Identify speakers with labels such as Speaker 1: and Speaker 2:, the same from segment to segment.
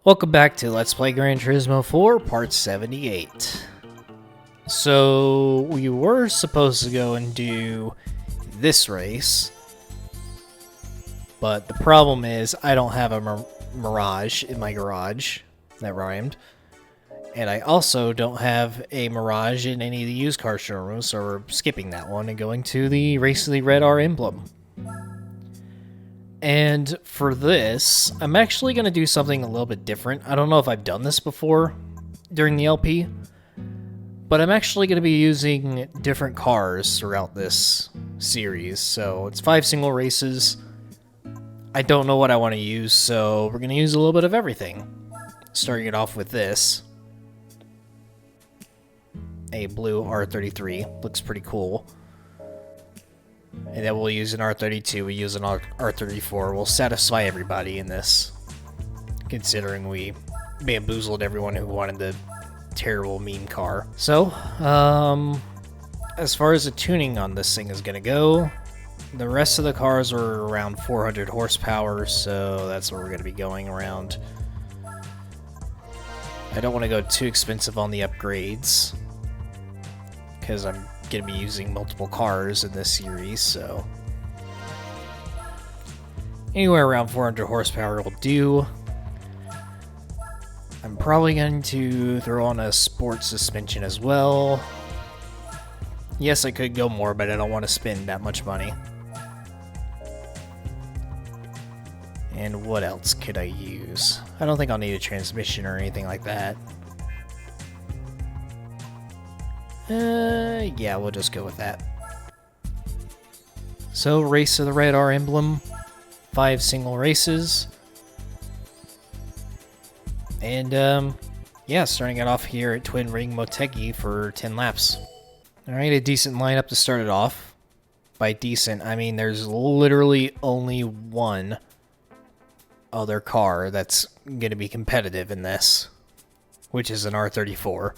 Speaker 1: Welcome back to Let's Play Gran Turismo 4, Part 78. So, we were supposed to go and do this race, but the problem is I don't have a Mirage in my garage. That rhymed. And I also don't have a Mirage in any of the used car showrooms, so we're skipping that one and going to the Race of the Red R Emblem. And for this, I'm actually going to do something a little bit different. I don't know if I've done this before during the LP, but I'm actually going to be using different cars throughout this series. So it's 5 single races. I don't know what I want to use, so we're going to use a little bit of everything. Starting it off with this. A blue R33. Looks pretty cool. And then we'll use an R32, we use an R34. We'll satisfy everybody in this, considering we bamboozled everyone who wanted the terrible meme car. So, as far as the tuning on this thing is going to go, the rest of the cars are around 400 horsepower, so that's where we're going to be going around. I don't want to go too expensive on the upgrades, because I'm going to be using multiple cars in this series, so anywhere around 400 horsepower will do. I'm probably going to throw on a sports suspension as well. Yes, I could go more, but I don't want to spend that much money. And what else could I use? I don't think I'll need a transmission or anything like that. Yeah, we'll just go with that. So, Race of the Red R Emblem, 5 single races. And, yeah, starting it off here at Twin Ring Motegi for 10 laps. Alright, a decent lineup to start it off. By decent, I mean there's literally only one other car that's going to be competitive in this, which is an R34.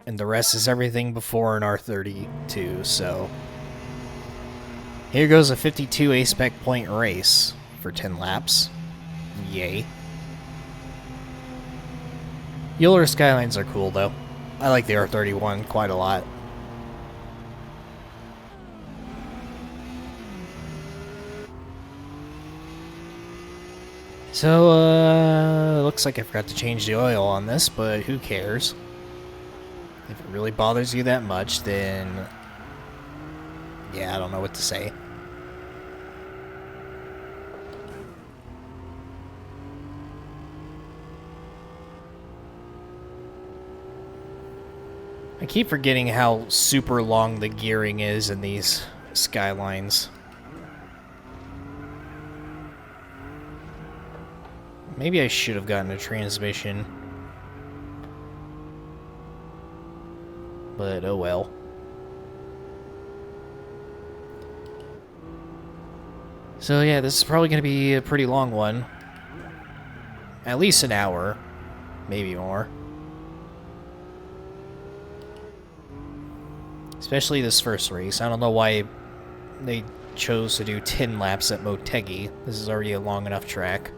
Speaker 1: And the rest is everything before an R32, so here goes a 52 A-spec point race for 10 laps. Yay. Euler Skylines are cool, though. I like the R31 quite a lot. So, looks like I forgot to change the oil on this, but who cares? If it really bothers you that much, then yeah, I don't know what to say. I keep forgetting how super long the gearing is in these Skylines. Maybe I should have gotten a transmission. But oh well. So yeah, this is probably going to be a pretty long one. At least an hour. Maybe more. Especially this first race. I don't know why they chose to do 10 laps at Motegi. This is already a long enough track.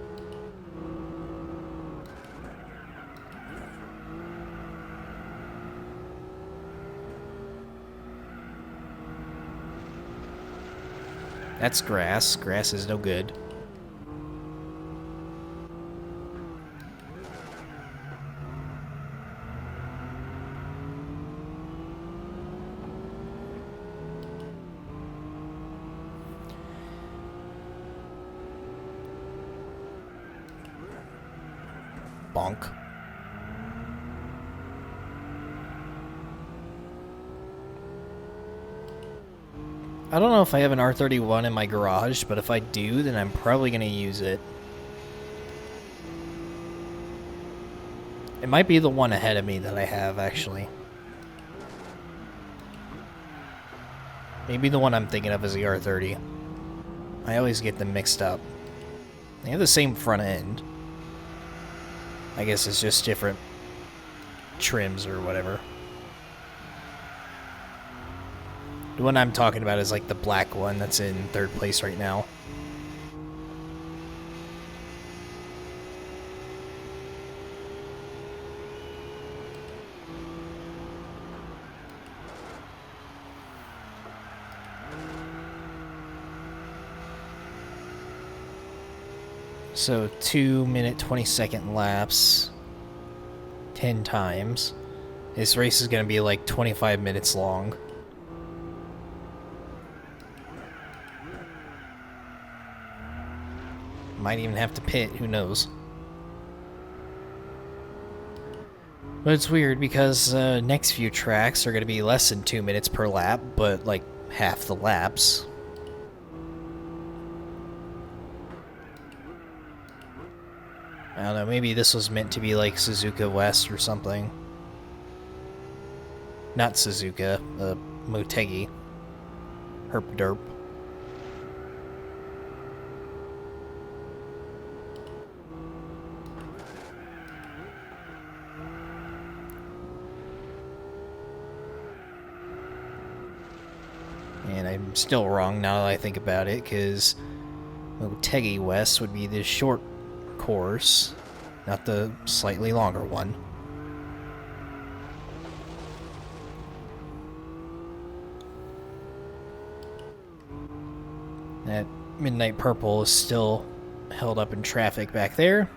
Speaker 1: That's grass. Grass is no good. Bonk. I don't know if I have an R31 in my garage, but if I do, then I'm probably going to use it. It might be the one ahead of me that I have, actually. Maybe the one I'm thinking of is the R30. I always get them mixed up. They have the same front end. I guess it's just different trims or whatever. The one I'm talking about is like the black one that's in 3rd place right now. So 2-minute 20-second laps 10 times. This race is going to be like 25 minutes long. Might even have to pit, who knows. But it's weird because next few tracks are going to be less than 2 minutes per lap, but like half the laps. I don't know, maybe this was meant to be like Suzuka West or something. Not Suzuka, Motegi. Herp derp. And I'm still wrong now that I think about it, because Motegi West would be the short course, not the slightly longer one. That Midnight Purple is still held up in traffic back there.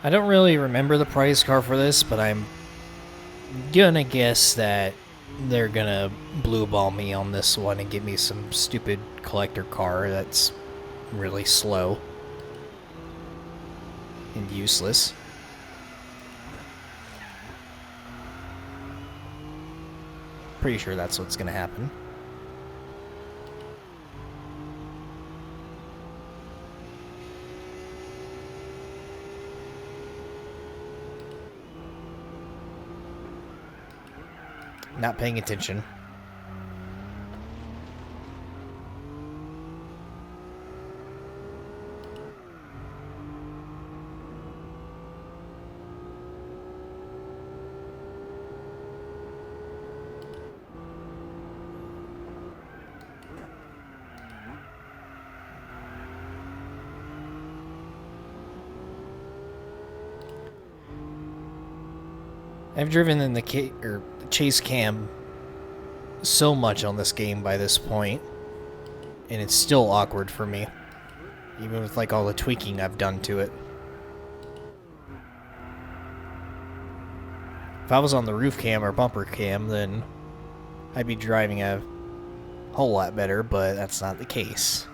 Speaker 1: I don't really remember the prize car for this, but I'm gonna guess that they're gonna blue ball me on this one and give me some stupid collector car that's really slow and useless. Pretty sure that's what's gonna happen. Not paying attention. I've driven in the chase cam so much on this game by this point, and it's still awkward for me, even with like all the tweaking I've done to it. If I was on the roof cam or bumper cam, then I'd be driving a whole lot better, but that's not the case.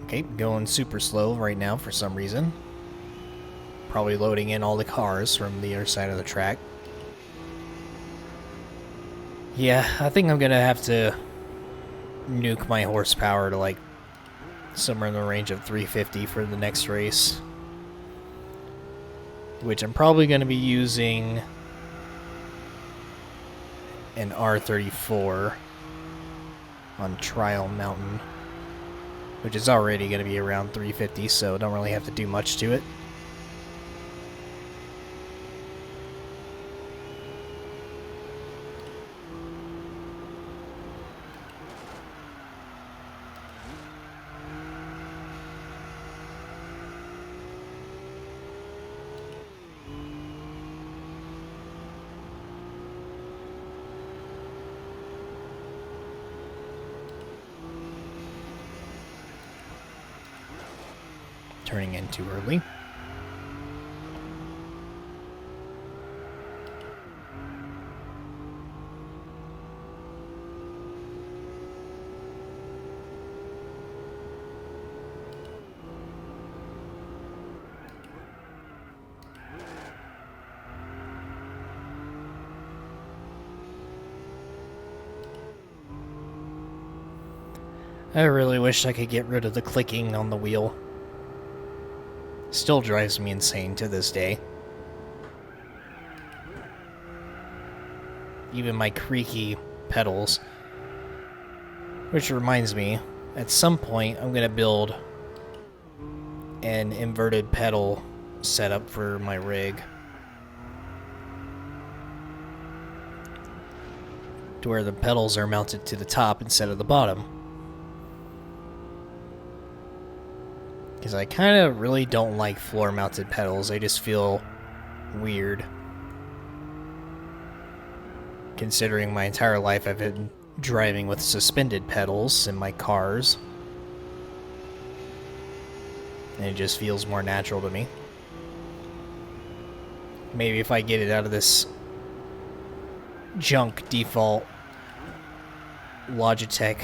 Speaker 1: Okay, going super slow right now for some reason. Probably loading in all the cars from the other side of the track. Yeah, I think I'm gonna have to nuke my horsepower to like somewhere in the range of 350 for the next race. Which I'm probably gonna be using an R34 on Trial Mountain, which is already going to be around 350, so don't really have to do much to it. Turning in too early. I really wish I could get rid of the clicking on the wheel. Still drives me insane to this day. Even my creaky pedals. Which reminds me, at some point I'm gonna build an inverted pedal setup for my rig. To where the pedals are mounted to the top instead of the bottom. Because I kind of really don't like floor-mounted pedals. They just feel weird. Considering my entire life I've been driving with suspended pedals in my cars. And it just feels more natural to me. Maybe if I get it out of this junk default Logitech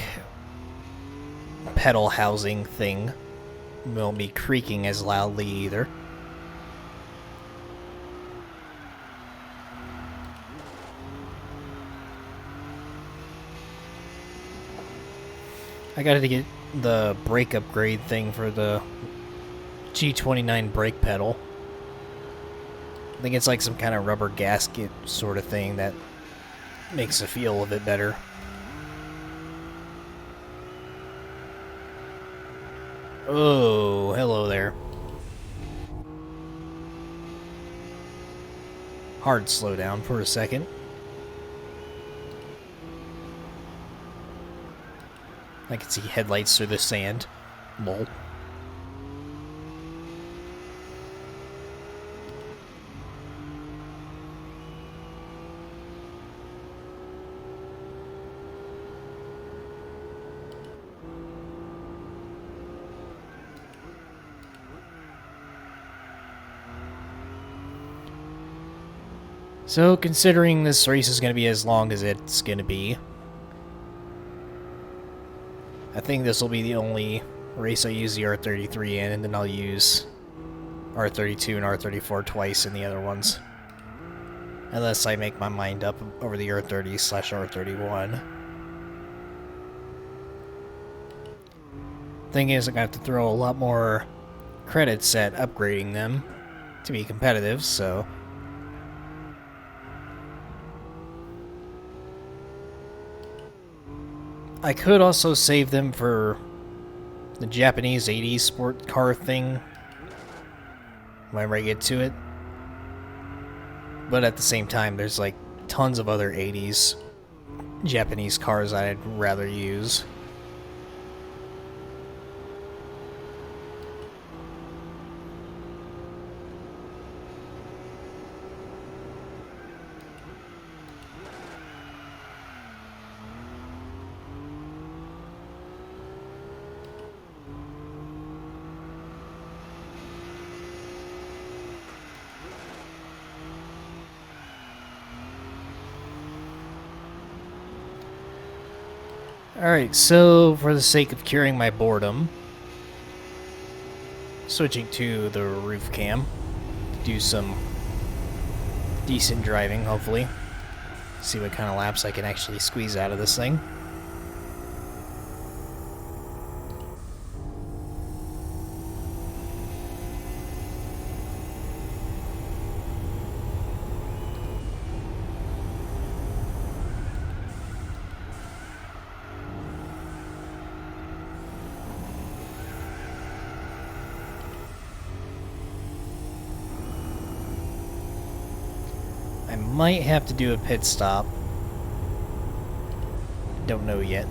Speaker 1: pedal housing thing, won't be creaking as loudly either. I gotta get the brake upgrade thing for the G29 brake pedal. I think it's like some kind of rubber gasket sort of thing that makes it feel a bit better. Oh, hello there. Hard slow down for a second. I can see headlights through the sand. Lol. So, considering this race is going to be as long as it's going to be, I think this will be the only race I use the R33 in, and then I'll use R32 and R34 twice in the other ones. Unless I make my mind up over the R30/R31. Thing is, I'm going to have to throw a lot more credits at upgrading them to be competitive, so... I could also save them for the Japanese 80s sport car thing whenever I get to it. But at the same time, there's like tons of other 80s Japanese cars I'd rather use. Alright, so for the sake of curing my boredom, switching to the roof cam to do some decent driving, hopefully. See what kind of laps I can actually squeeze out of this thing. I might have to do a pit stop. Don't know yet.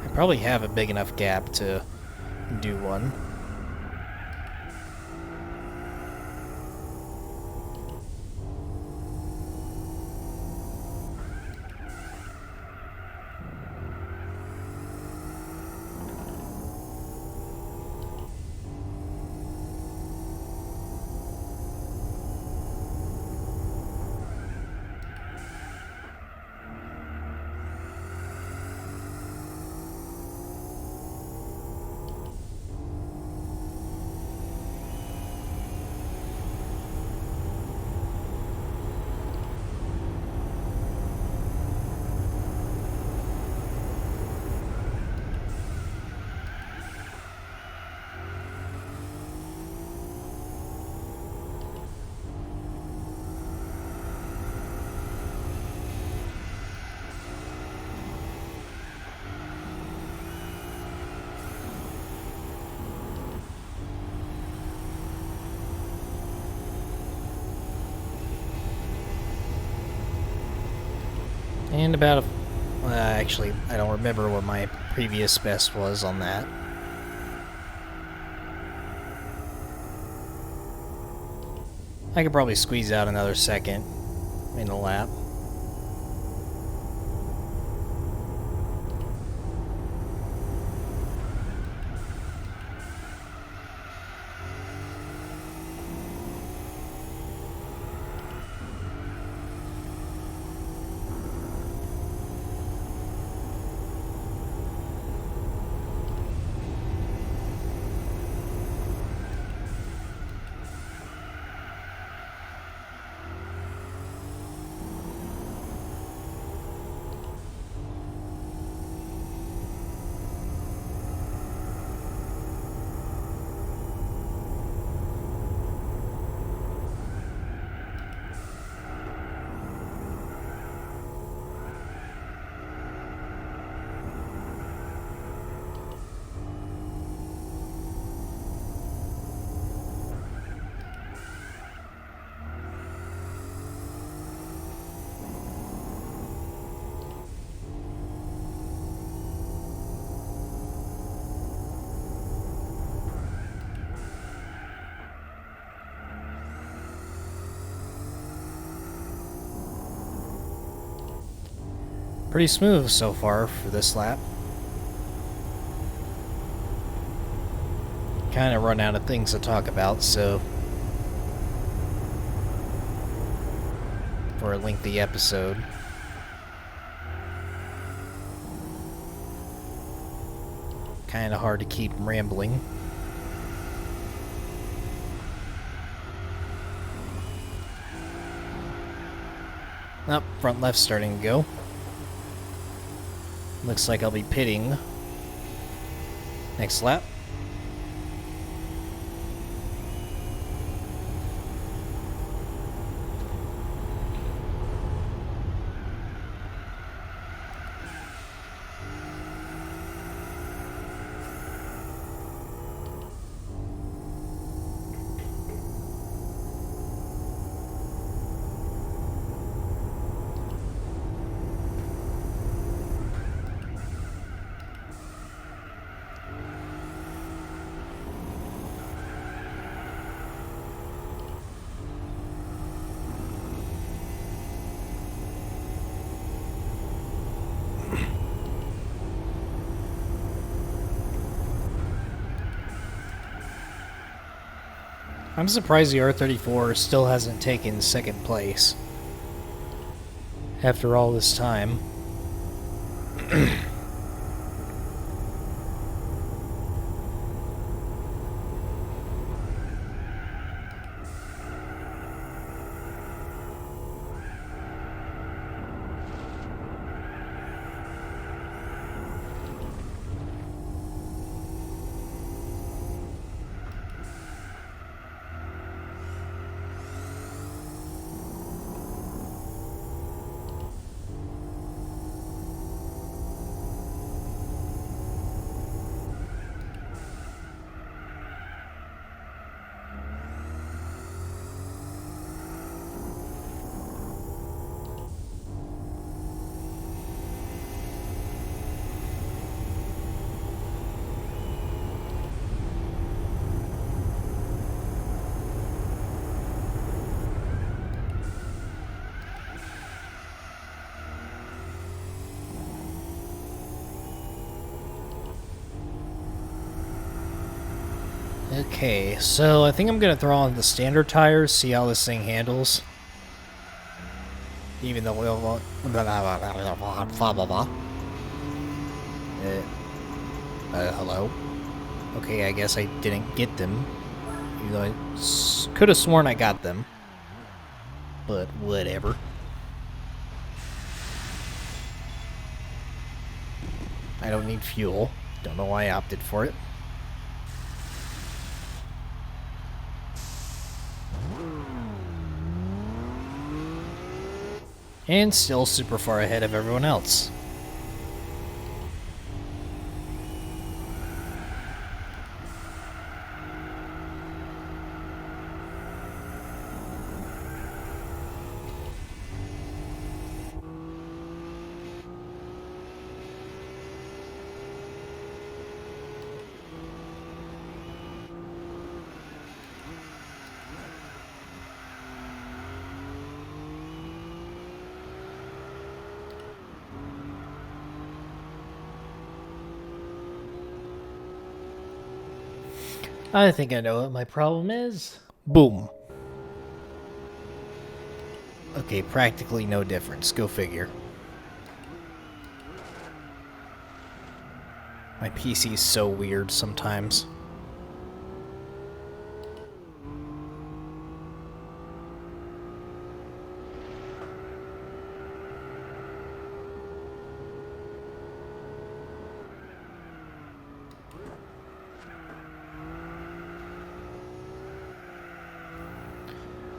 Speaker 1: I probably have a big enough gap to do one. And about a... actually, I don't remember what my previous best was on that. I could probably squeeze out another second in a lap. Pretty smooth so far for this lap. Kind of run out of things to talk about, so for a lengthy episode. Kind of hard to keep rambling. Oh, front left's starting to go. Looks like I'll be pitting next lap. I'm surprised the R34 still hasn't taken second place after all this time. Okay, so I think I'm gonna throw on the standard tires, see how this thing handles. Even though we all hello? Okay, I guess I didn't get them. Even though I could have sworn I got them. But whatever. I don't need fuel. Don't know why I opted for it. And still super far ahead of everyone else. I think I know what my problem is. Boom. Okay, practically no difference. Go figure. My PC's so weird sometimes.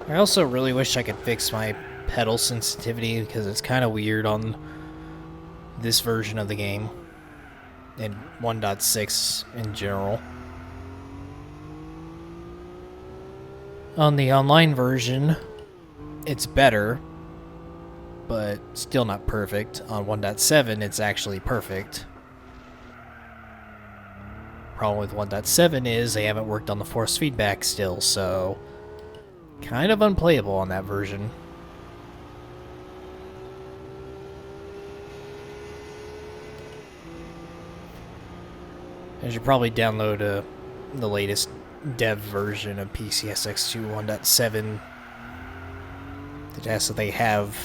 Speaker 1: I also really wish I could fix my pedal sensitivity because it's kind of weird on this version of the game and 1.6 in general. On the online version, it's better, but still not perfect. On 1.7, it's actually perfect. Problem with 1.7 is they haven't worked on the force feedback still, so kind of unplayable on that version. I should probably download the latest dev version of PCSX2 1.7 to test that they have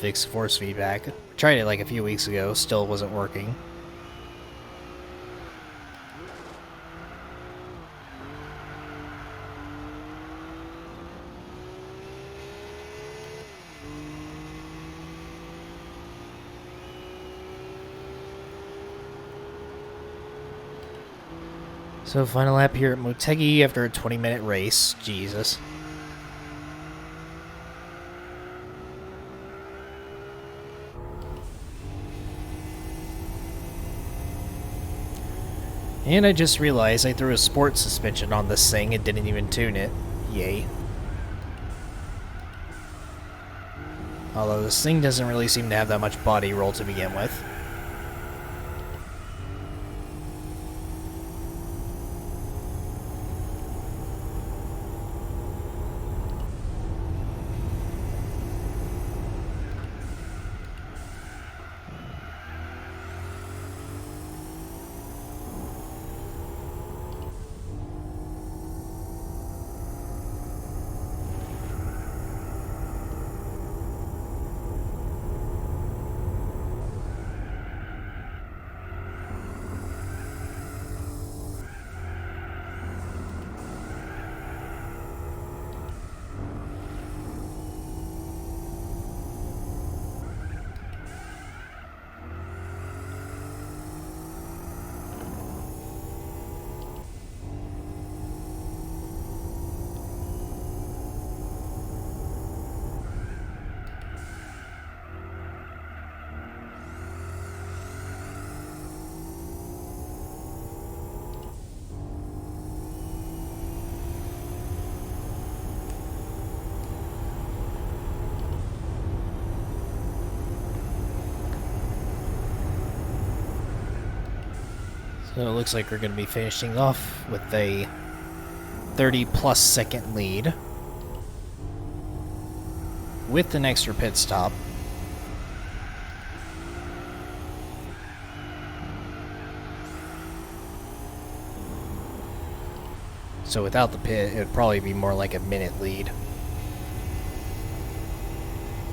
Speaker 1: fixed force feedback. I tried it like a few weeks ago, still wasn't working. So final lap here at Motegi after a 20-minute race. Jesus. And I just realized I threw a sports suspension on this thing and didn't even tune it. Yay. Although this thing doesn't really seem to have that much body roll to begin with. So it looks like we're going to be finishing off with a 30+ second lead with an extra pit stop. So without the pit, it would probably be more like a minute lead.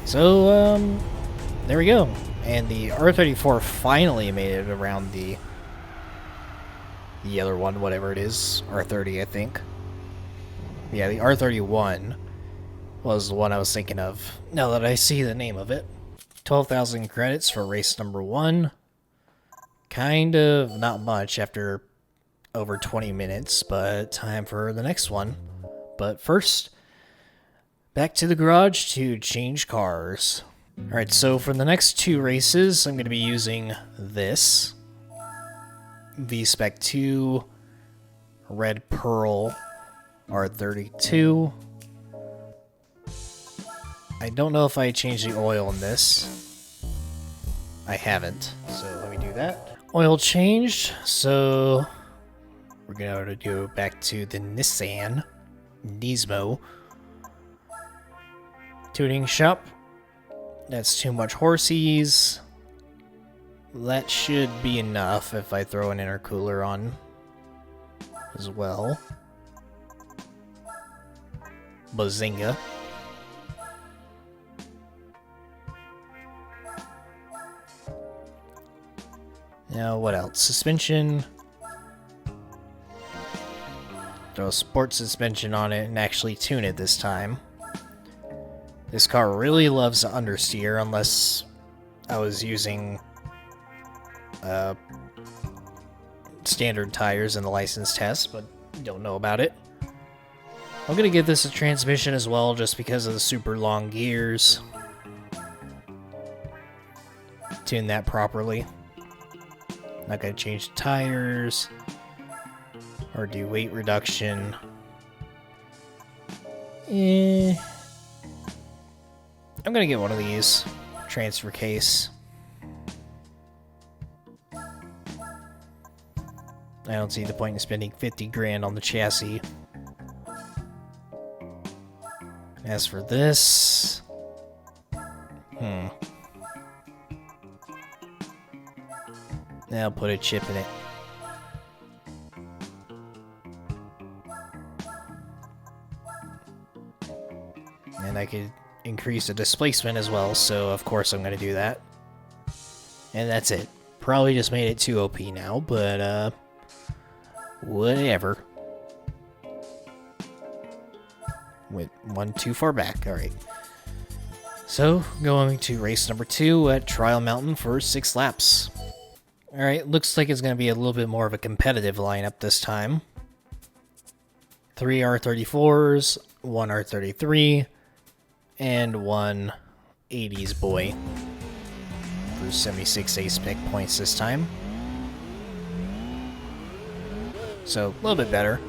Speaker 1: So, there we go. And the R34 finally made it around the other one, whatever it is. R30, I think. Yeah, the R31 was the one I was thinking of, now that I see the name of it. 12,000 credits for race number 1. Kind of not much after over 20 minutes, but time for the next one. But first, back to the garage to change cars. Alright, so for the next 2 races, I'm going to be using this VSpec2 Red Pearl R32. I don't know if I changed the oil in this. I haven't, so let me do that. Oil changed, so we're going to go back to the Nissan Nismo tuning shop. That's too much horsies. That should be enough if I throw an intercooler on as well. Bazinga. Now, what else? Suspension. Throw a sport suspension on it and actually tune it this time. This car really loves understeer unless I was using standard tires in the license test, but don't know about it. I'm gonna give this a transmission as well just because of the super long gears. Tune that properly. Not gonna change the tires or do weight reduction. I'm gonna get one of these. Transfer case. I don't see the point in spending 50 grand on the chassis. As for this... I'll put a chip in it. And I could increase the displacement as well, so of course I'm gonna do that. And that's it. Probably just made it too OP now, but whatever. Went one too far back, alright. So, going to race number 2 at Trial Mountain for 6 laps. Alright, looks like it's going to be a little bit more of a competitive lineup this time. 3 R34s, 1 R33, and 1 80s boy. For 76 ace pick points this time. So, a little bit better.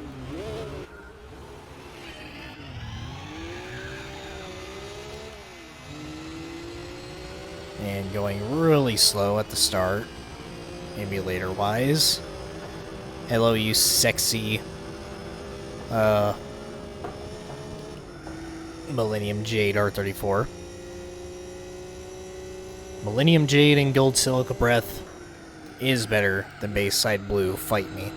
Speaker 1: And going really slow at the start. Emulator wise. Hello, you sexy Millennium Jade R34. Millennium Jade and Gold Silica Breath is better than Bayside Blue. Fight me.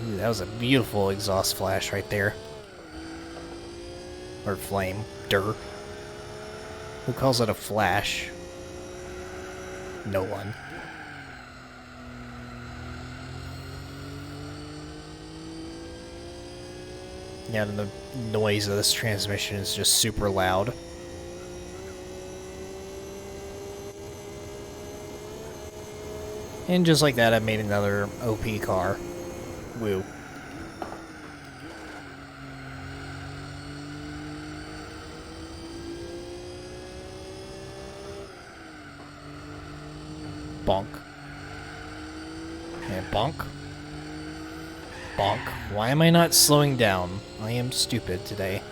Speaker 1: Ooh, that was a beautiful exhaust flash right there. Or flame. Durr. Who calls it a flash? No one. Yeah, and the noise of this transmission is just super loud. And just like that, I made another OP car. Woo. Bonk. And bonk. Bonk. Why am I not slowing down? I am stupid today.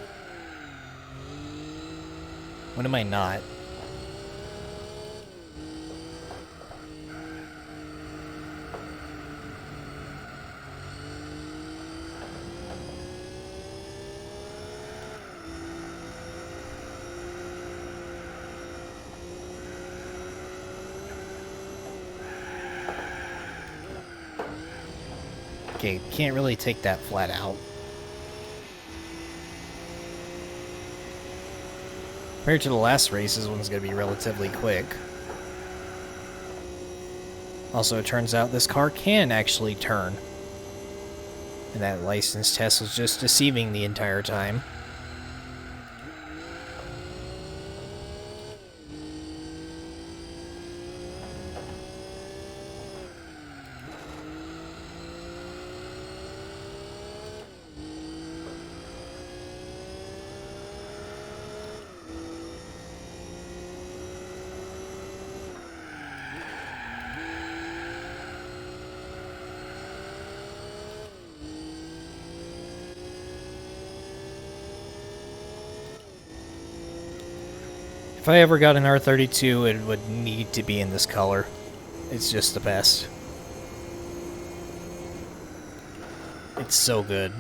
Speaker 1: When am I not? Okay, can't really take that flat out. Compared to the last race, this one's going to be relatively quick. Also, it turns out this car can actually turn. And that license test was just deceiving the entire time. If I ever got an R32, it would need to be in this color. It's just the best. It's so good.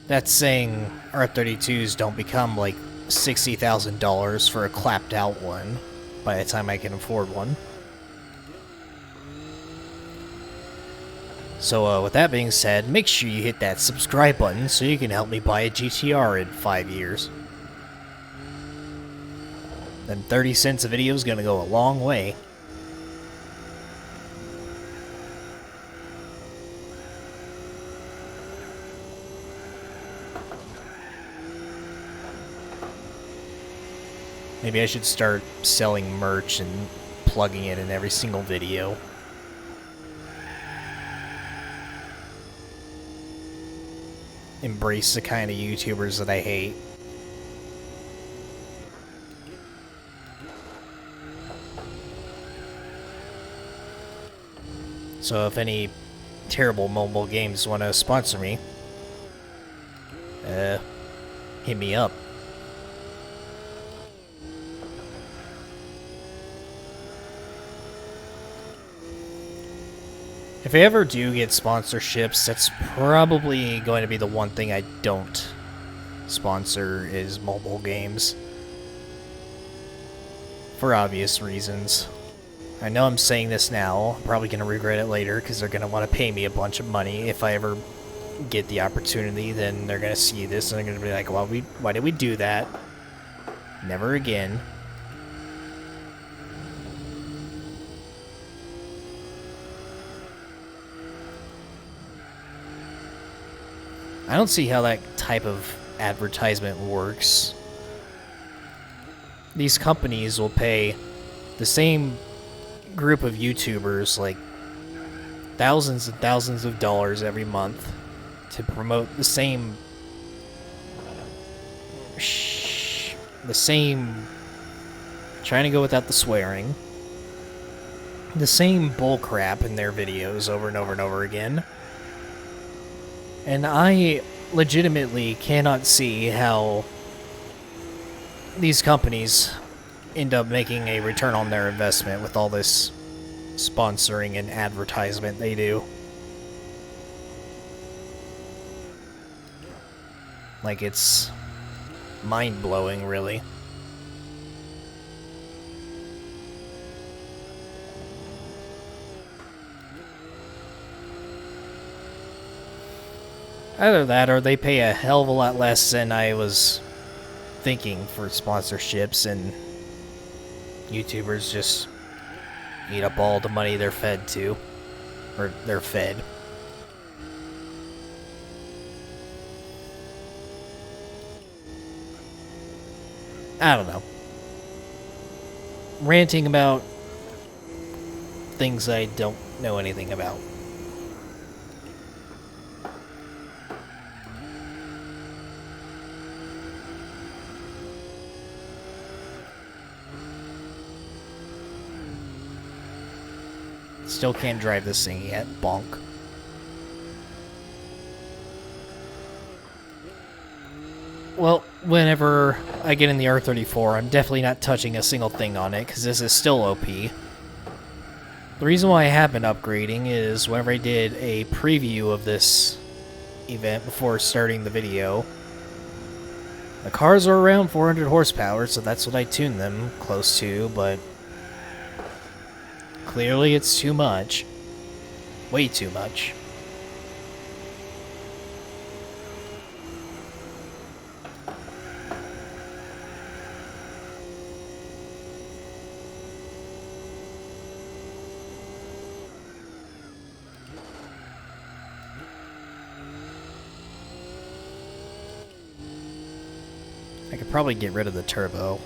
Speaker 1: That's saying R32s don't become like $60,000 for a clapped out one by the time I can afford one. So with that being said, make sure you hit that subscribe button so you can help me buy a GTR in 5 years. Then 30 cents a video is going to go a long way. Maybe I should start selling merch and plugging it in every single video. Embrace the kind of YouTubers that I hate. So if any terrible mobile games want to sponsor me, hit me up. If I ever do get sponsorships, that's probably going to be the one thing I don't sponsor is mobile games. For obvious reasons. I know I'm saying this now, I'm probably going to regret it later because they're going to want to pay me a bunch of money. If I ever get the opportunity, then they're going to see this and they're going to be like, well, why did we do that? Never again. I don't see how that type of advertisement works. These companies will pay the same group of YouTubers like thousands and thousands of dollars every month to promote the same trying to go without the swearing, the same bullcrap in their videos over and over and over again. And I legitimately cannot see how these companies end up making a return on their investment with all this sponsoring and advertisement they do. Like, it's mind-blowing, really. Either that, or they pay a hell of a lot less than I was thinking for sponsorships, and YouTubers just eat up all the money they're fed to. Or they're fed. I don't know. Ranting about things I don't know anything about. Still can't drive this thing yet. Bonk. Well, whenever I get in the R34, I'm definitely not touching a single thing on it, because this is still OP. The reason why I have been upgrading is whenever I did a preview of this event before starting the video, the cars are around 400 horsepower, so that's what I tuned them close to, but clearly it's too much. Way too much. I could probably get rid of the turbo.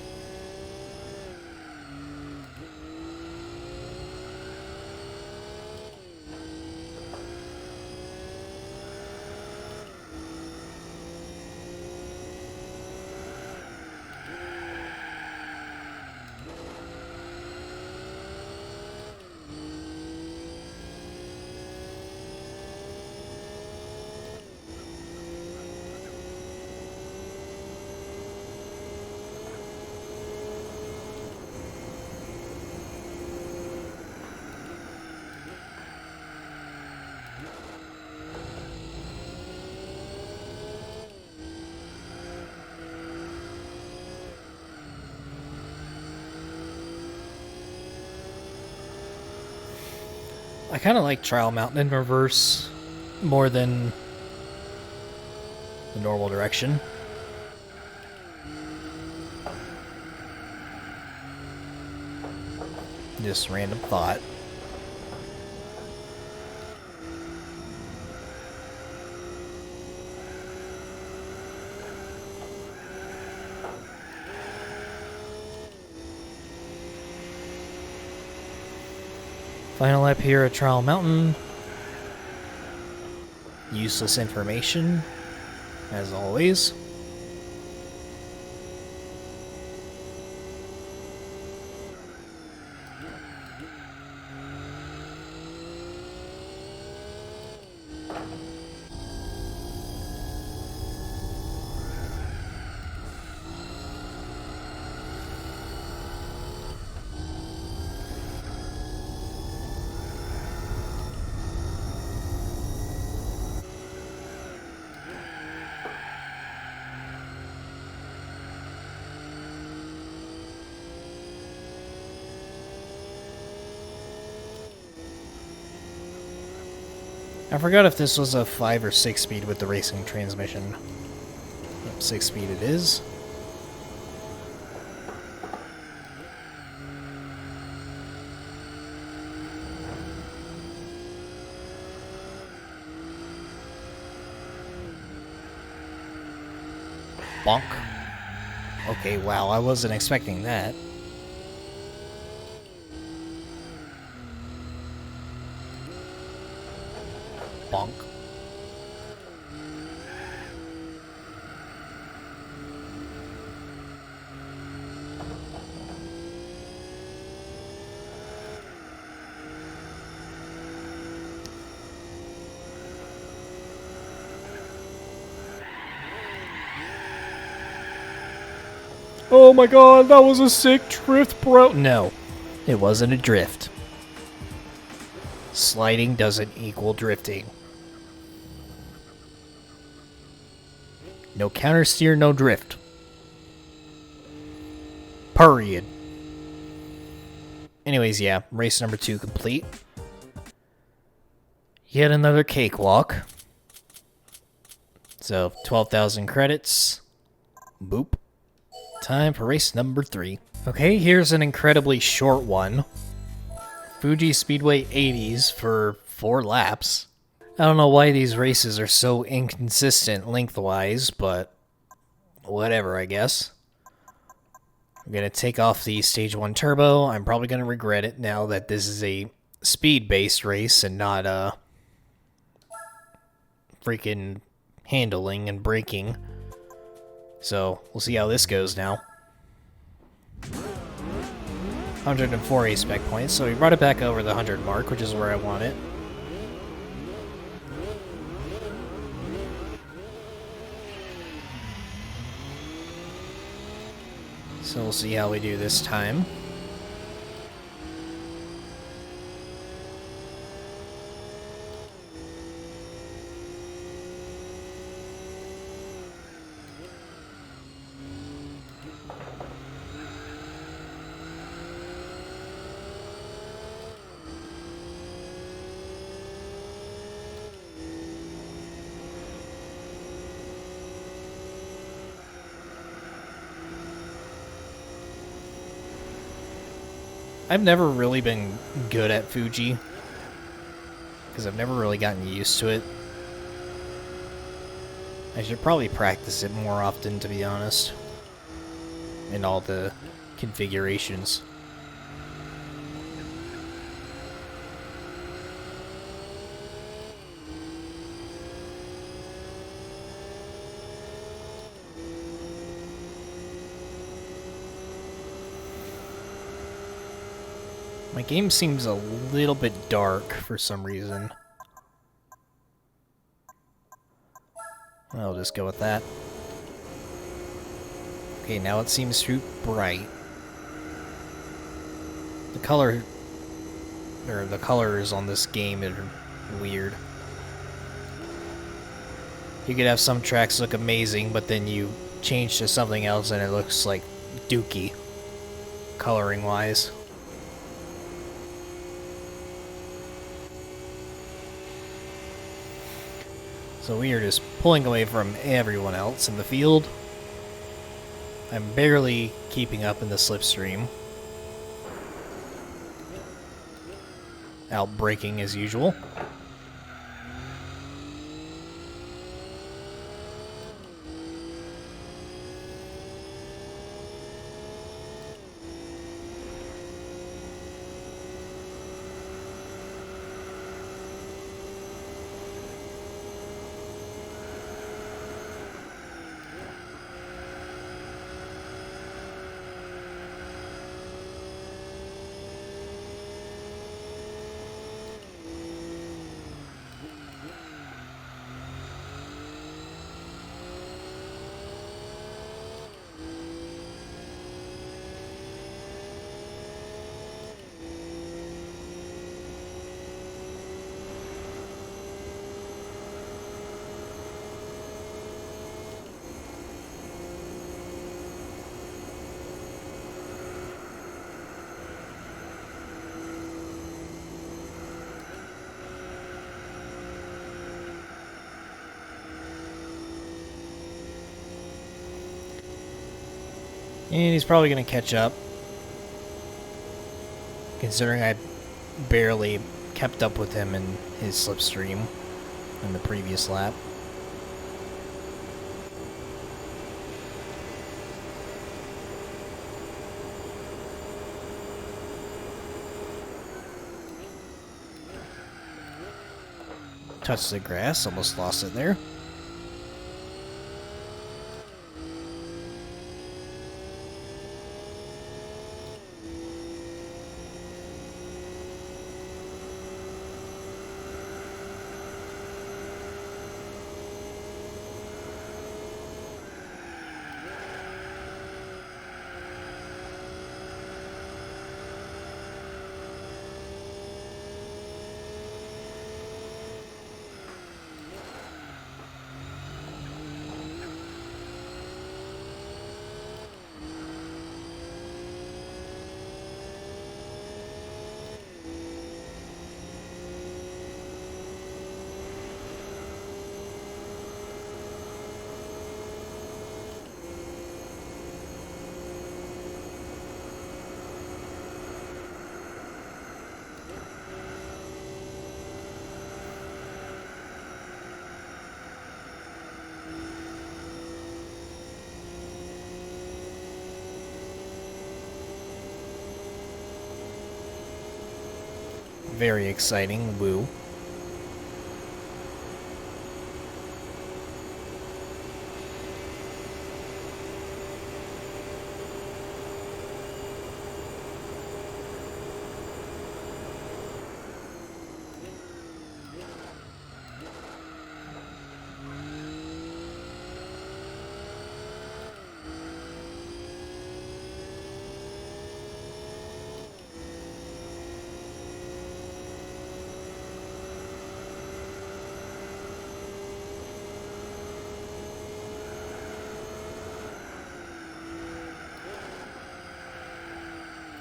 Speaker 1: I kind of like Trial Mountain in reverse more than the normal direction. Just random thought. Final lap here at Trial Mountain. Useless information, as always. I forgot if this was a 5 or 6 speed with the racing transmission. 6 speed it is. Bonk. Okay, wow, I wasn't expecting that. Bonk. Oh my god, that was a sick drift, bro. No, it wasn't a drift. Sliding doesn't equal drifting. No counter steer, no drift. Period. Anyways, yeah, race number 2 complete. Yet another cakewalk. So, 12,000 credits. Boop. Time for race number 3. Okay, here's an incredibly short one. Fuji Speedway 80s for 4 laps. I don't know why these races are so inconsistent lengthwise, but whatever, I guess. I'm going to take off the Stage 1 Turbo. I'm probably going to regret it now that this is a speed-based race and not freaking handling and braking. So, we'll see how this goes now. 104 A-spec points, so we brought it back over the 100 mark, which is where I want it. So we'll see how we do this time. I've never really been good at Fuji, because I've never really gotten used to it. I should probably practice it more often, to be honest, in all the configurations. My game seems a little bit dark for some reason. I'll just go with that. Okay, now it seems too bright. The colors on this game are weird. You could have some tracks look amazing, but then you change to something else and it looks like dookie, coloring-wise. So we are just pulling away from everyone else in the field. I'm barely keeping up in the slipstream. Out braking as usual. And he's probably going to catch up, considering I barely kept up with him in his slipstream in the previous lap. Touched the grass, almost lost it there. Very exciting, woo.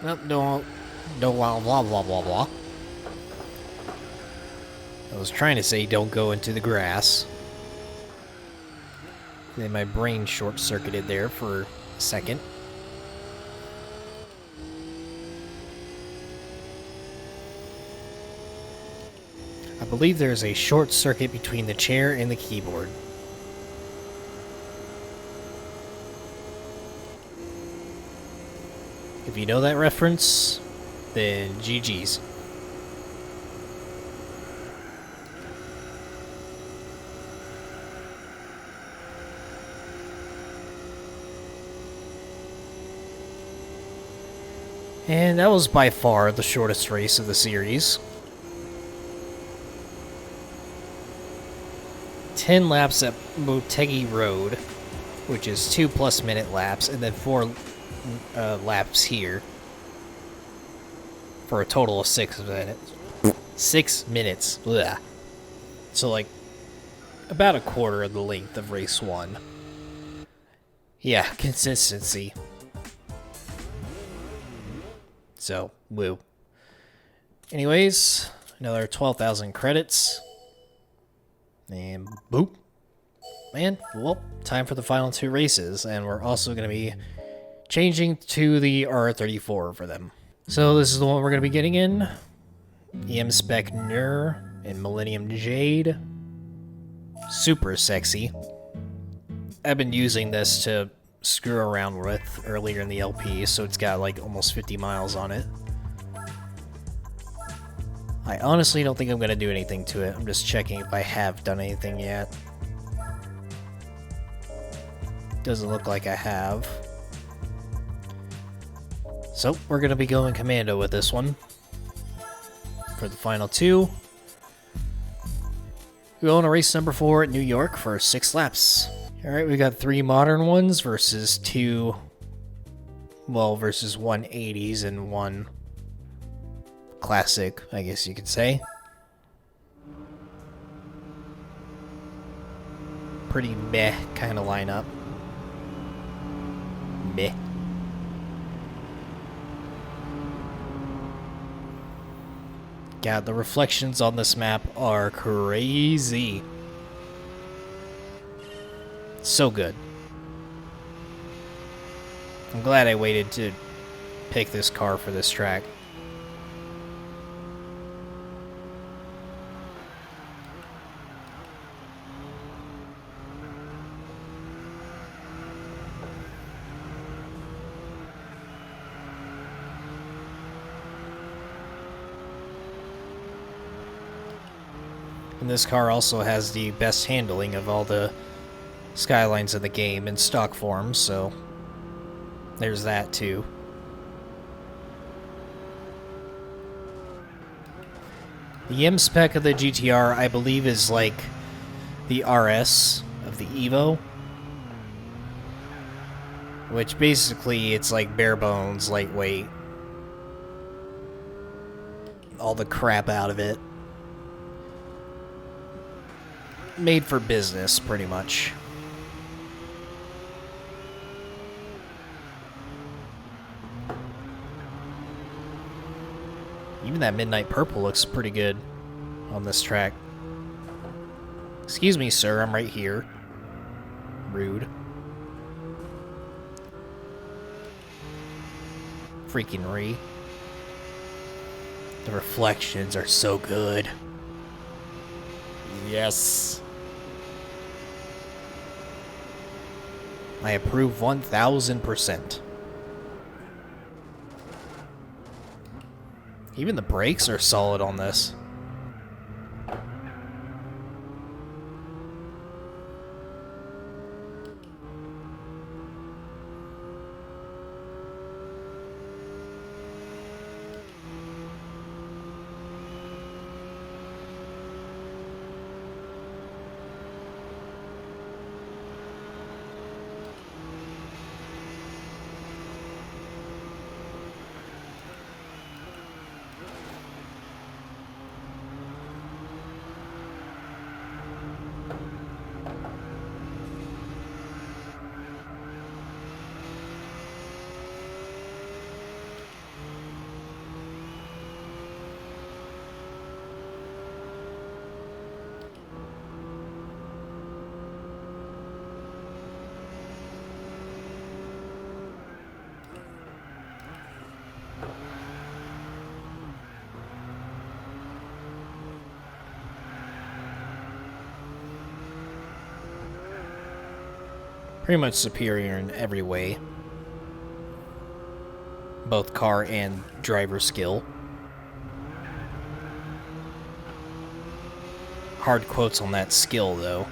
Speaker 1: Nope, don't blah blah blah blah blah. I was trying to say don't go into the grass. Then my brain short-circuited there for a second. I believe there's a short circuit between the chair and the keyboard. If you know that reference, then GG's. And that was by far the shortest race of the series. 10 laps at Motegi Road, which is 2+ minute laps, and then 4 laps here for a total of 6 minutes. 6 minutes. Blech. So, like, about a quarter of the length of race 1. Yeah, consistency. So, woo. Anyways, another 12,000 credits. And boop. And, well, time for the final 2 races, and we're also going to be changing to the R34 for them. So this is the one we're going to be getting in. Spec Nur and Millennium Jade. Super sexy. I've been using this to screw around with earlier in the LP, so it's got like almost 50 miles on it. I honestly don't think I'm going to do anything to it. I'm just checking if I have done anything yet. Doesn't look like I have. So, we're going to be going commando with this one. For the final 2. We go on to race number 4 at New York for 6 laps. Alright, we got 3 modern ones versus 2... Well, versus 1 80s and 1 classic, I guess you could say. Pretty meh kind of lineup. Meh. God, the reflections on this map are crazy. So good. I'm glad I waited to pick this car for this track. And this car also has the best handling of all the skylines of the game in stock form, so there's that too. The M spec of the GTR, I believe, is like the RS of the Evo, which basically it's like bare bones, lightweight, all the crap out of it. Made for business, pretty much. Even that midnight purple looks pretty good on this track. Excuse me, sir, I'm right here. Rude. Freaking Ree. The reflections are so good. Yes. I approve 1000%. Even the brakes are solid on this. Pretty much superior in every way. Both car and driver skill. Hard quotes on that skill, though.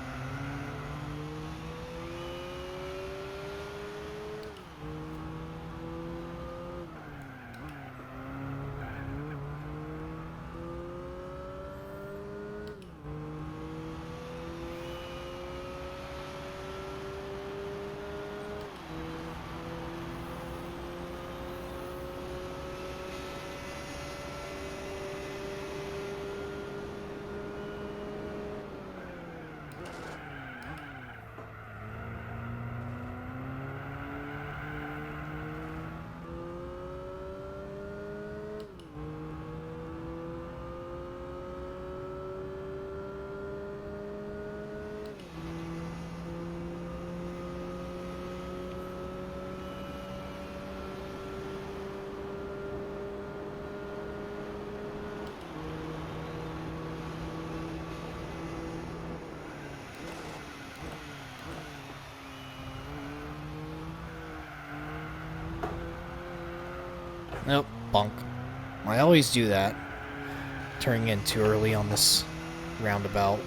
Speaker 1: Nope, bonk. I always do that. Turning in too early on this roundabout.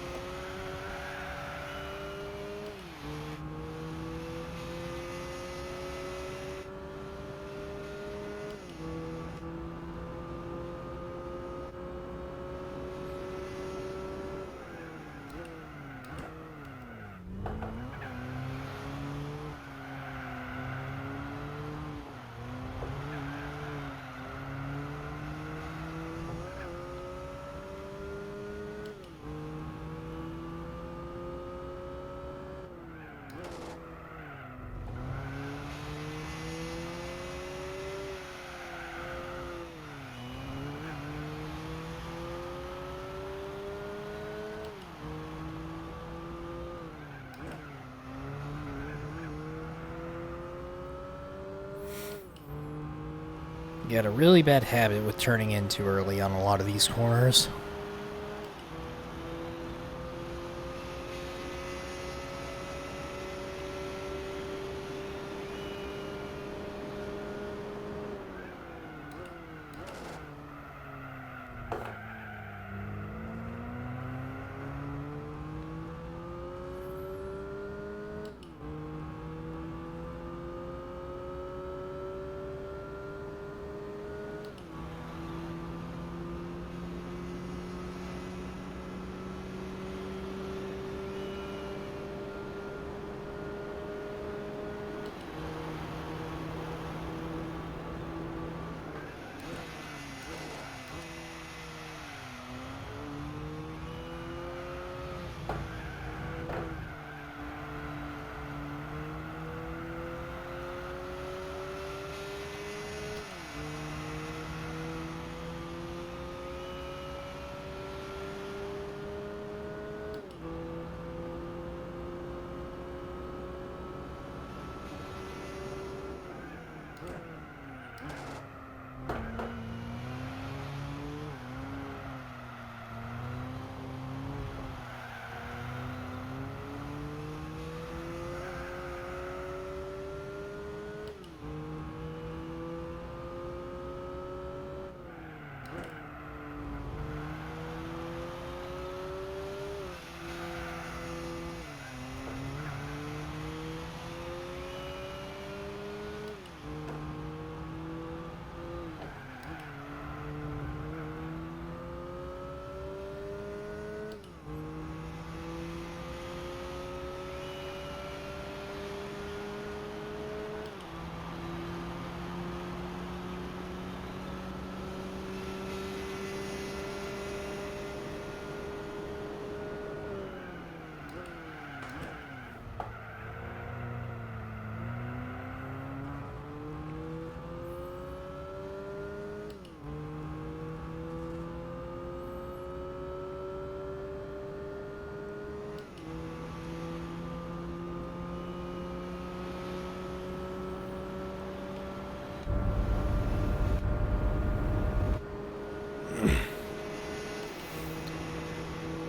Speaker 1: Got a really bad habit with turning in too early on a lot of these corners.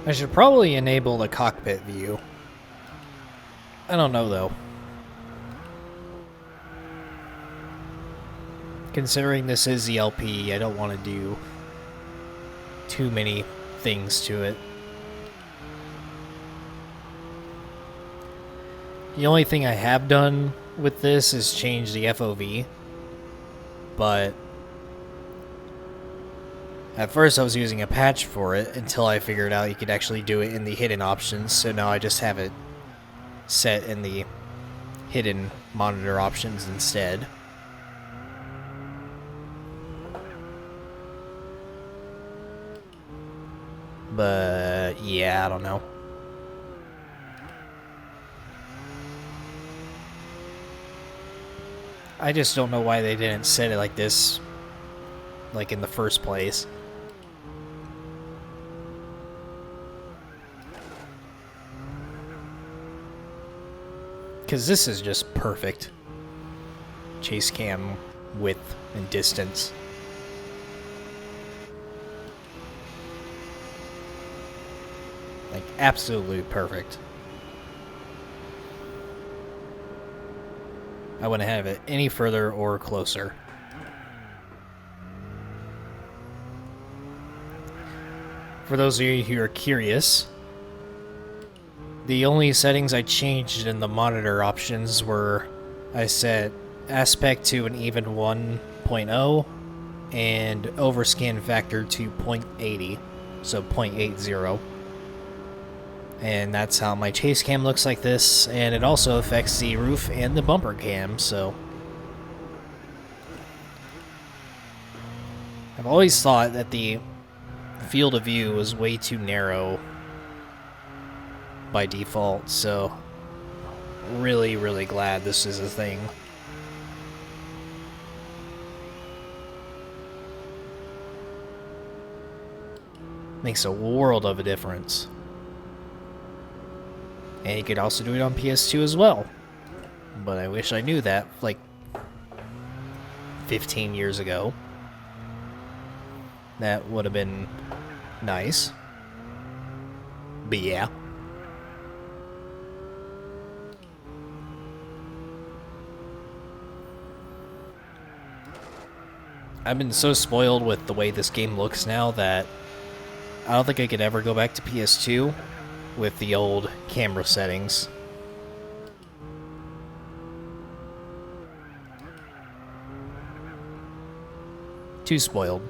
Speaker 1: I should probably enable the cockpit view. I don't know, though. Considering this is the LP, I don't want to do too many things to it. The only thing I have done with this is change the FOV, but at first I was using a patch for it until I figured out you could actually do it in the hidden options, so now I just have it set in the hidden monitor options instead. But yeah, I don't know. I just don't know why they didn't set it like this, like in the first place. Because this is just perfect. Chase cam width and distance. Like, absolutely perfect. I wouldn't have it any further or closer. For those of you who are curious, the only settings I changed in the monitor options were I set aspect to an even 1.0 and overscan factor to 0.80, so 0.80. And that's how my chase cam looks like this, and it also affects the roof and the bumper cam, so... I've always thought that the field of view was way too narrow by default, so really, really glad this is a thing. Makes a world of a difference. And you could also do it on PS2 as well. But I wish I knew that, like, 15 years ago. That would have been nice. But yeah. I've been so spoiled with the way this game looks now that I don't think I could ever go back to PS2 with the old camera settings. Too spoiled.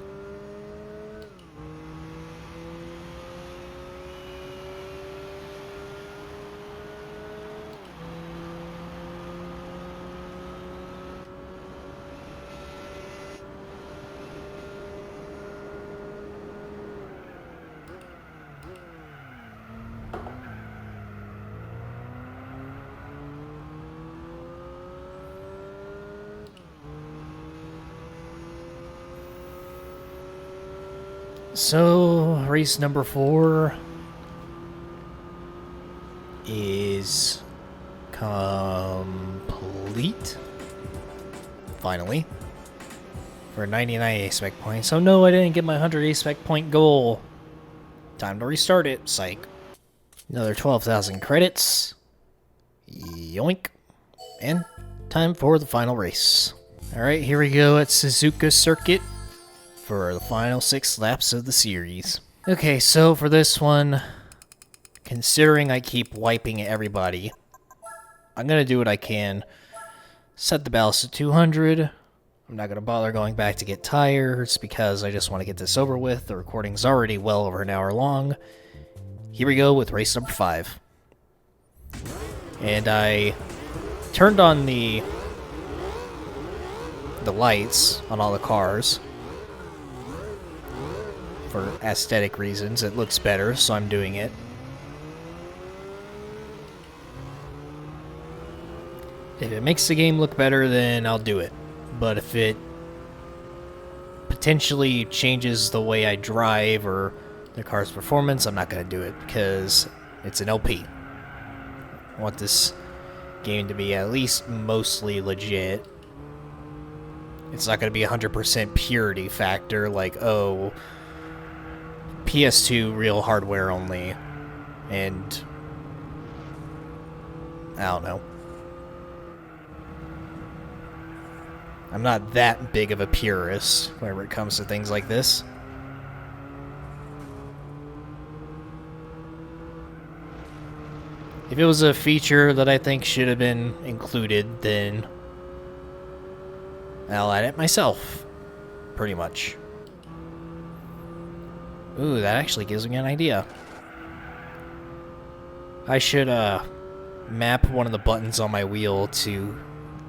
Speaker 1: So, race number 4 is complete. Finally. For 99 A-spec points. So no, I didn't get my 100 A-spec point goal. Time to restart it, psych. Another 12,000 credits. Yoink. And time for the final race. Alright, here we go at Suzuka Circuit for the final 6 laps of the series. Okay, so for this one, considering I keep wiping everybody, I'm gonna do what I can. Set the ballast to 200. I'm not gonna bother going back to get tires because I just want to get this over with. The recording's already well over an hour long. Here we go with race number 5. And I turned on the lights on all the cars. For aesthetic reasons, it looks better, so I'm doing it. If it makes the game look better, then I'll do it. But if it potentially changes the way I drive or the car's performance, I'm not going to do it, because it's an LP. I want this game to be at least mostly legit. It's not going to be 100% purity factor, like, oh, PS2 real hardware only, and I don't know. I'm not that big of a purist whenever it comes to things like this. If it was a feature that I think should have been included, then I'll add it myself, pretty much. Ooh, that actually gives me an idea. I should map one of the buttons on my wheel to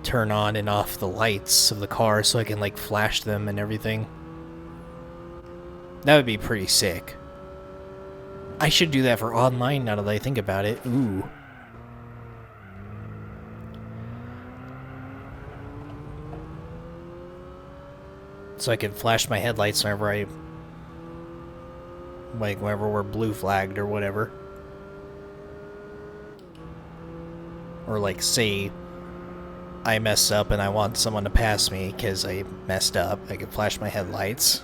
Speaker 1: turn on and off the lights of the car so I can, like, flash them and everything. That would be pretty sick. I should do that for online now that I think about it. Ooh. So I can flash my headlights whenever I... like, whenever we're blue flagged or whatever. Or, like, say I mess up and I want someone to pass me because I messed up. I can flash my headlights,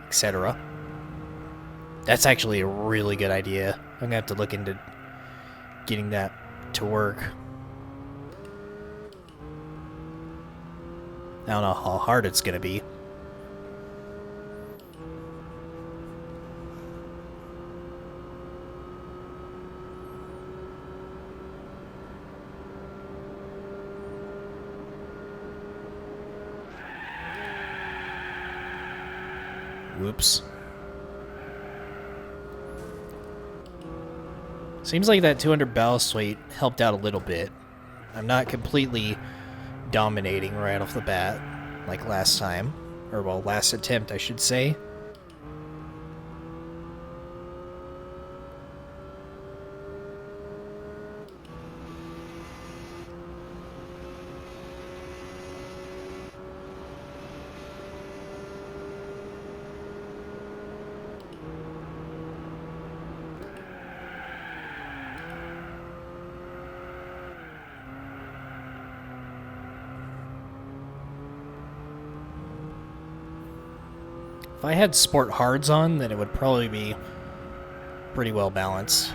Speaker 1: etc. That's actually a really good idea. I'm gonna have to look into getting that to work. I don't know how hard it's gonna be. Whoops. Seems like that 200 ballast weight helped out a little bit. I'm not completely dominating right off the bat, like last time. Or, well, last attempt, I should say. If I had Sport Hards on, then it would probably be pretty well balanced.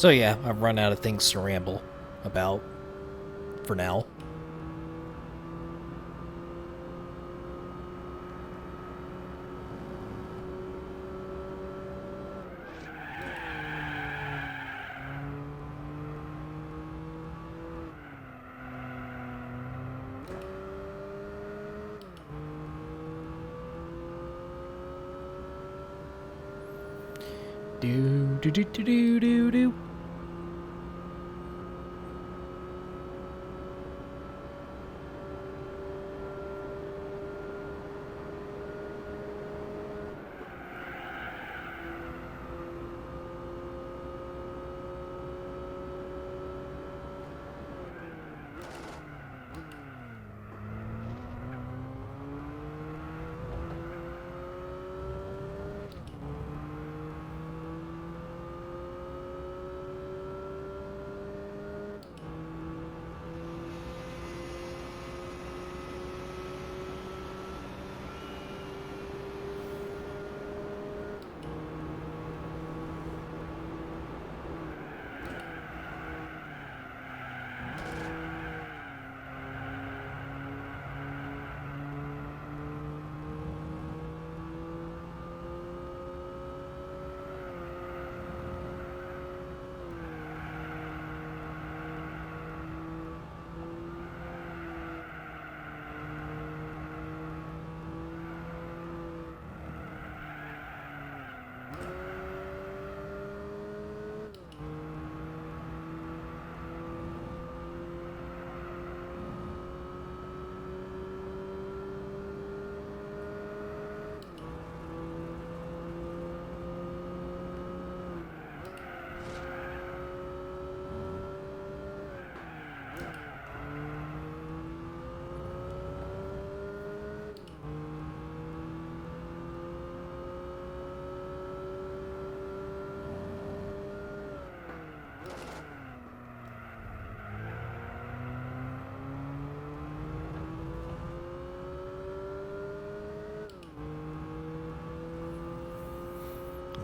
Speaker 1: So yeah, I've run out of things to ramble about for now. Do do do do do do do.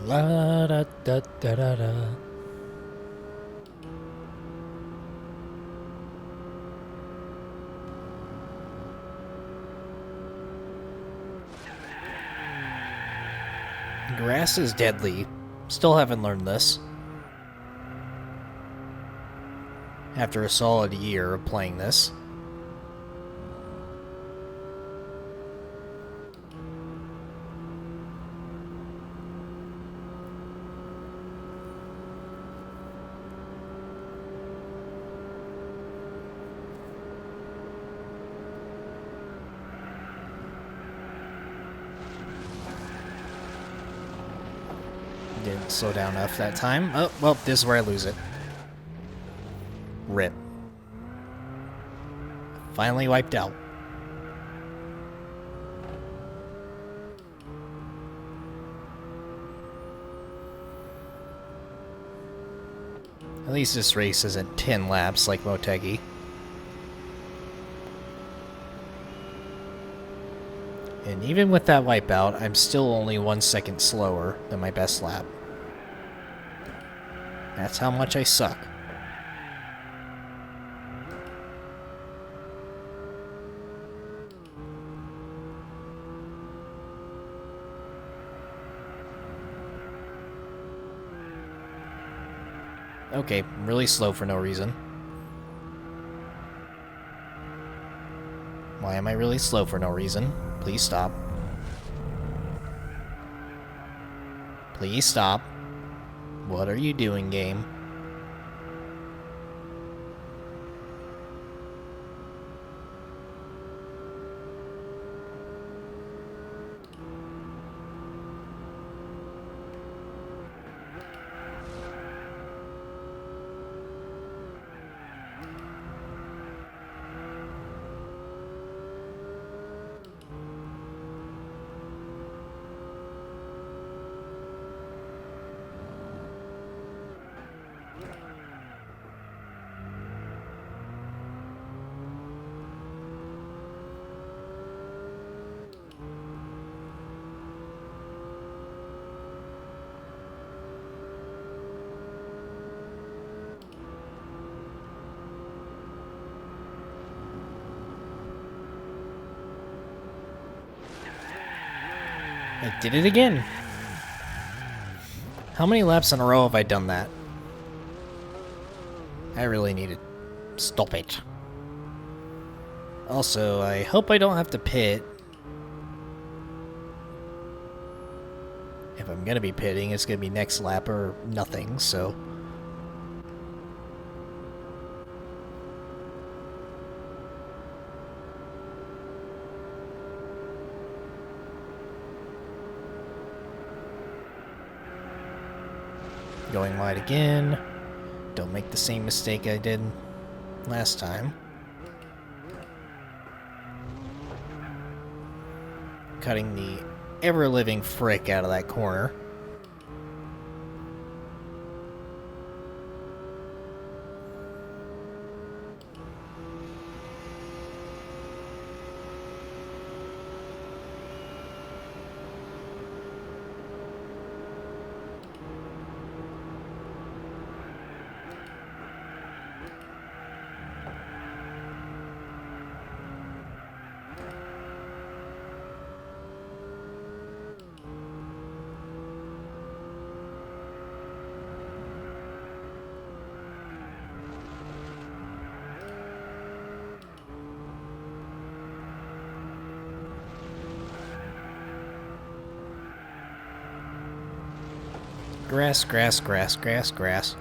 Speaker 1: La da da da da da. Grass is deadly. Still haven't learned this. After a solid year of playing this. didn't slow down enough that time. Oh, well, this is where I lose it. Rip. Finally wiped out. At least this race isn't 10 laps like Motegi. And even with that wipeout, I'm still only 1 second slower than my best lap. That's how much I suck. Okay, I'm really slow for no reason. Why am I really slow for no reason? Please stop. Please stop. What are you doing, game? I did it again. How many laps in a row have I done that? I really need to stop it. Also, I hope I don't have to pit. If I'm gonna be pitting, it's gonna be next lap or nothing, so... Going wide again. Don't make the same mistake I did last time. Cutting the ever-living frick out of that corner. Grass, grass, grass, grass, grass.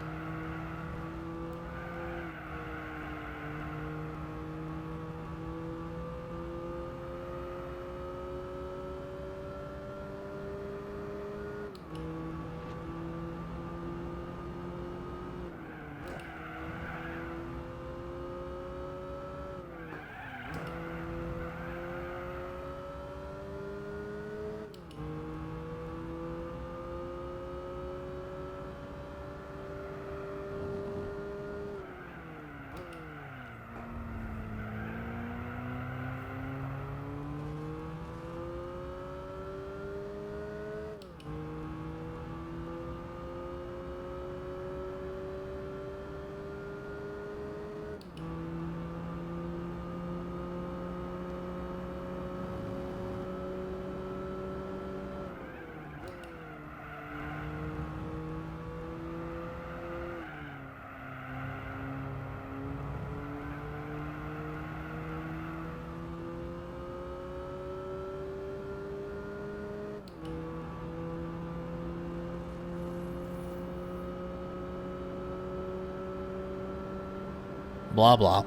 Speaker 1: Blah, blah.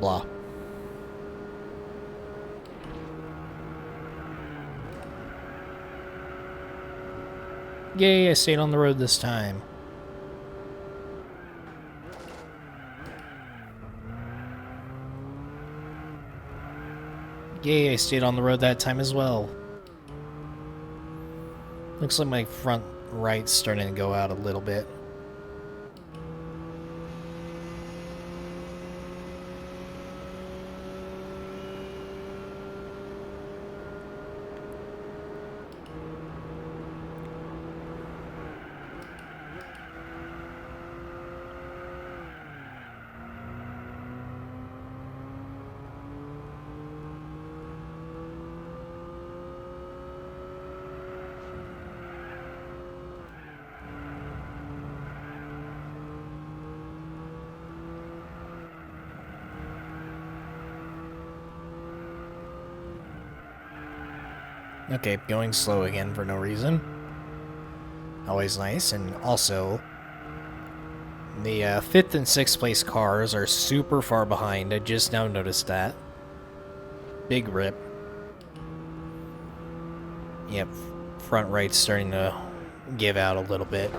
Speaker 1: Blah. Yay, I stayed on the road this time. Yay, I stayed on the road that time as well. Looks like my front right's starting to go out a little bit. Okay, going slow again for no reason. Always nice, and also, the 5th and 6th place cars are super far behind. I just now noticed that. Big rip. Yep, front right's starting to give out a little bit.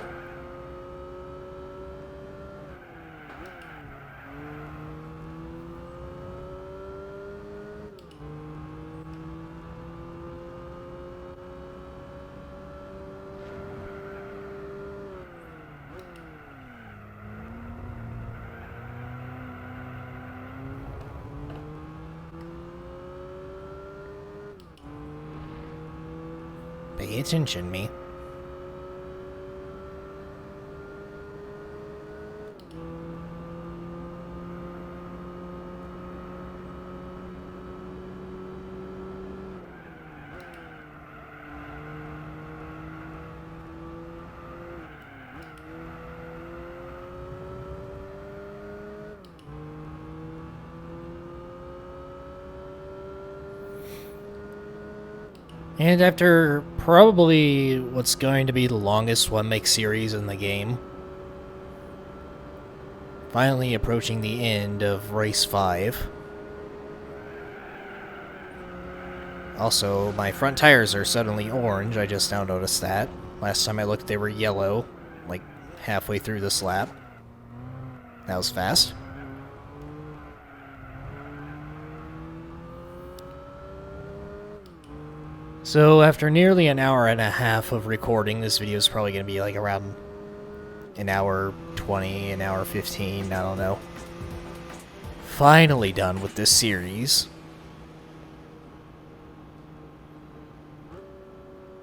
Speaker 1: Pay attention, me. And after probably what's going to be the longest one-make series in the game, finally approaching the end of Race 5. Also, my front tires are suddenly orange, I just now noticed that. Last time I looked they were yellow, like halfway through this lap. That was fast. So after nearly an hour and a half of recording, this video is probably going to be like around an hour 20, an hour 15, I don't know. Finally done with this series.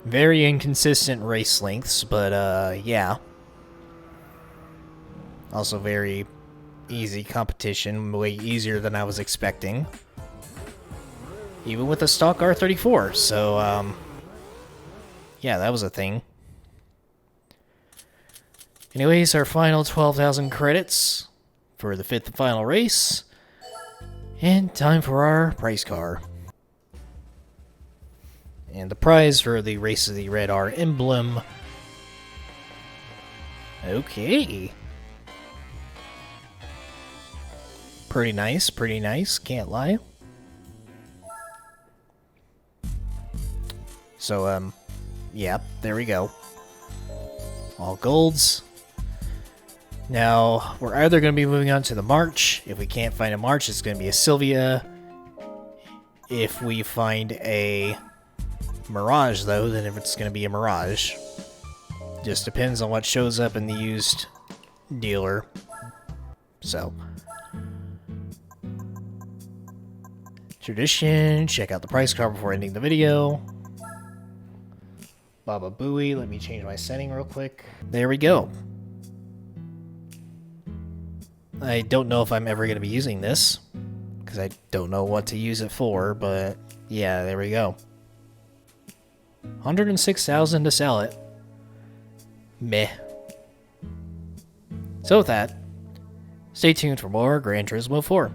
Speaker 1: Very inconsistent race lengths, but yeah. Also very easy competition, way easier than I was expecting. Even with a stock R34, so, yeah, that was a thing. Anyways, our final 12,000 credits for the 5th and final race. And time for our prize car. And the prize for the Race of the Red R Emblem. Okay. Pretty nice, can't lie. So, yeah, there we go. All golds. Now, we're either going to be moving on to the March. If we can't find a March, it's going to be a Sylvia. If we find a Mirage, though, then it's going to be a Mirage. Just depends on what shows up in the used dealer. So. Tradition, check out the price card before ending the video. Baba Booey, let me change my setting real quick. There we go. I don't know if I'm ever going to be using this, because I don't know what to use it for, but yeah, there we go. 106,000 to sell it. Meh. So with that, stay tuned for more Gran Turismo 4.